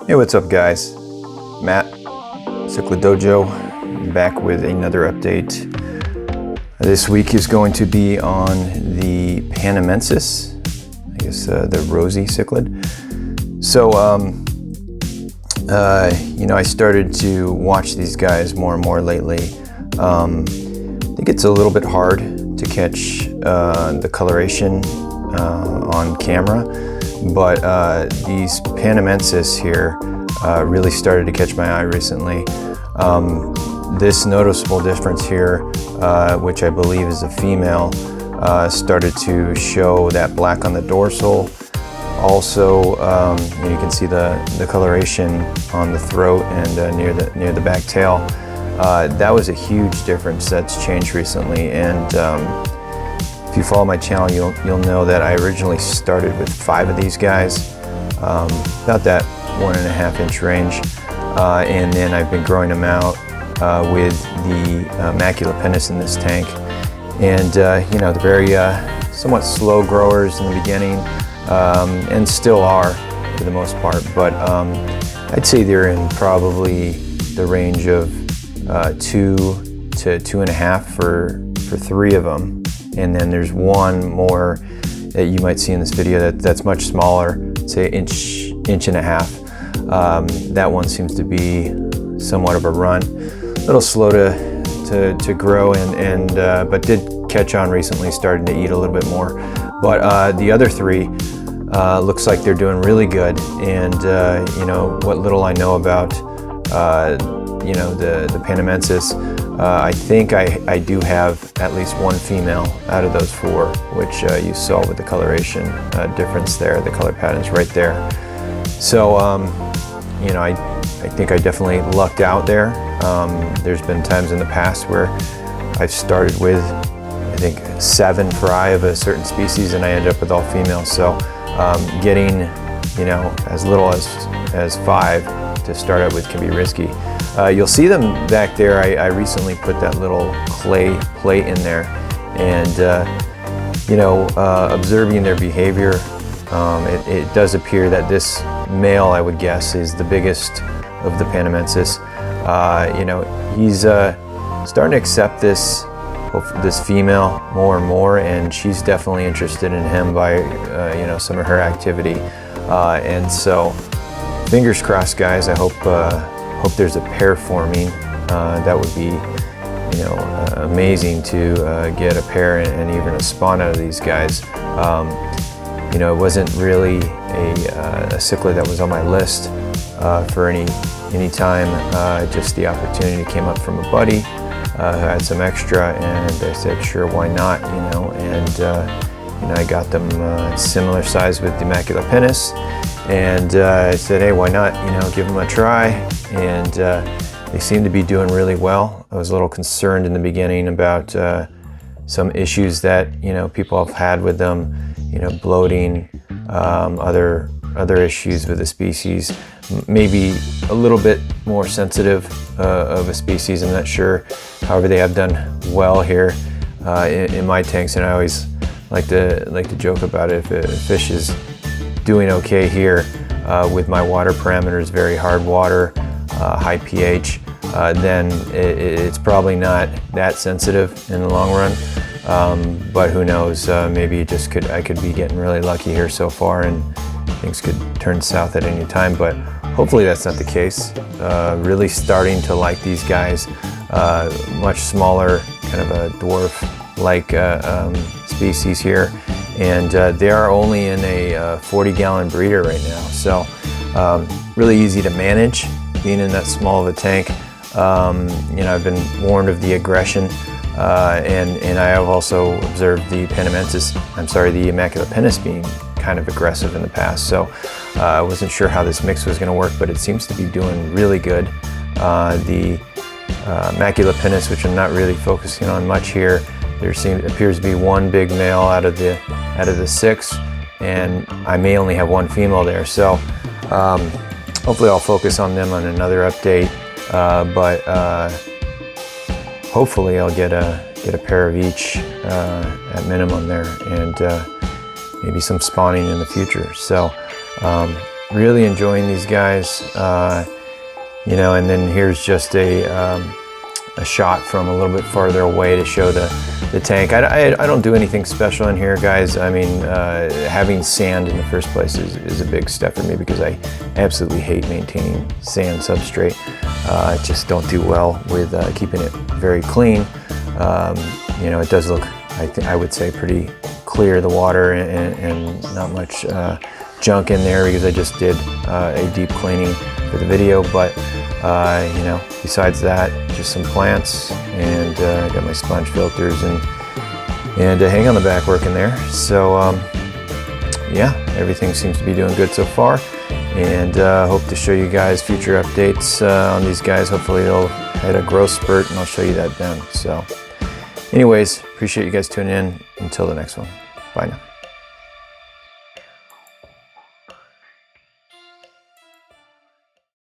Hey, what's up guys? Matt, Cichlid Dojo, back with another update. This week is going to be on the Panamensis, I guess the Rosy Cichlid. So, I started to watch these guys more and more lately. I think it's a little bit hard to catch the coloration on camera, but these Panamensis here really started to catch my eye recently. This noticeable difference here, which I believe is a female, started to show that black on the dorsal. Also, you can see the coloration on the throat and near the back tail. That was a huge difference that's changed recently, and if you follow my channel, you'll know that I originally started with 5 of these guys, about that 1.5 inch range, and then I've been growing them out with the Panamius Panamensis in this tank. And they're very somewhat slow growers in the beginning, and still are for the most part, but I'd say they're in probably the range of 2 to 2.5 for 3 of them. And then there's one more that you might see in this video that's much smaller, say inch and a half. That one seems to be somewhat of a runt, a little slow to grow, but did catch on recently, starting to eat a little bit more. But the other 3 looks like they're doing really good, and what little I know about the Panamensis, I think I do have at least one female out of those 4, which you saw with the coloration difference there. The color pattern's right there. So I think I definitely lucked out there. There's been times in the past where I've started with, I think, 7 fry of a certain species, and I ended up with all females. So getting as little as 5 to start out with can be risky. You'll see them back there. I recently put that little clay plate in there, and observing their behavior, it does appear that this male, I would guess, is the biggest of the Panamensis. He's starting to accept this female more and more, and she's definitely interested in him by some of her activity, and so fingers crossed, guys. I hope there's a pair forming. That would be amazing to get a pair and even a spawn out of these guys. It wasn't really a cichlid that was on my list for any time. Just the opportunity came up from a buddy who had some extra, and I said, sure, why not? I got them similar size with the Panamius Panamensis, and I said, hey, why not? Give them a try, and they seem to be doing really well. I was a little concerned in the beginning about some issues that people have had with them, bloating, other issues with the species, maybe a little bit more sensitive of a species. I'm not sure. However, they have done well here in my tanks, and I always like to joke about it. If a fish is doing okay here with my water parameters, very hard water, high pH, then it's probably not that sensitive in the long run. But who knows? Maybe I could be getting really lucky here so far, and things could turn south at any time. But hopefully that's not the case. Really starting to like these guys. Much smaller, kind of a dwarf-like species here, and they are only in a 40-gallon breeder right now. So really easy to manage, being in that small of a tank. I've been warned of the aggression, and I have also observed the Panamensis, the Panamius Panamensis being kind of aggressive in the past. So I wasn't sure how this mix was going to work, but it seems to be doing really good. The Panamius Panamensis, which I'm not really focusing on much here, appears to be one big male out of the 6, and I may only have one female there. So hopefully I'll focus on them on another update, but hopefully I'll get a pair of each at minimum there, and maybe some spawning in the future. So really enjoying these guys. You know, and then here's just a shot from a little bit farther away to show the tank. I don't do anything special in here, guys. I mean, having sand in the first place is a big step for me, because I absolutely hate maintaining sand substrate. I just don't do well with keeping it very clean. You know, it does look, I would say, pretty clear, the water, and not much junk in there, because I just did a deep cleaning for the video. But you know, besides that, just some plants, and I got my sponge filters and a hang on the back working there. So yeah, everything seems to be doing good so far, and hope to show you guys future updates on these guys. Hopefully they'll hit a growth spurt, and I'll show you that then. So anyways, appreciate you guys tuning in. Until the next one, bye now.